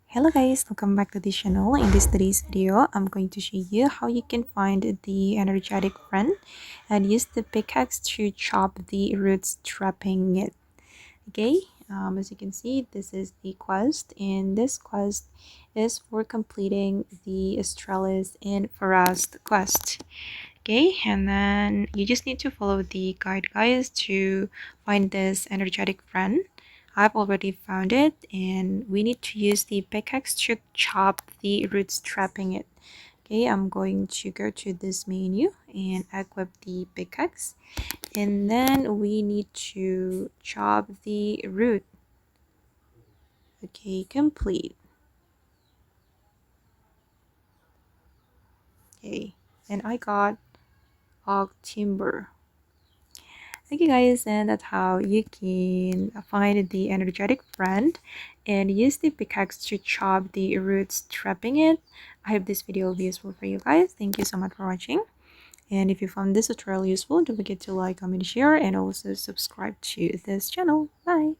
Hello guys, welcome back to the channel. In today's video, I'm going to show you how you can find the energetic friend and use the pickaxe to chop the roots, trapping it. Okay, as you can see, this is the quest, and this quest is for completing the Astralis and Farast quest. Okay, and then you just need to follow the guide, guys, to find this energetic friend. I've already found it, and we need to use the pickaxe to chop the roots, trapping it. Okay, I'm going to go to this menu and equip the pickaxe, and then we need to chop the root. Okay, complete. Okay, and I got Octimber. Okay guys, and that's how you can find the energetic friend and use the pickaxe to chop the roots, trapping it. I hope this video will be useful for you guys. Thank you so much for watching, and if you found this tutorial useful, don't forget to like, comment, share, and also subscribe to this channel. Bye.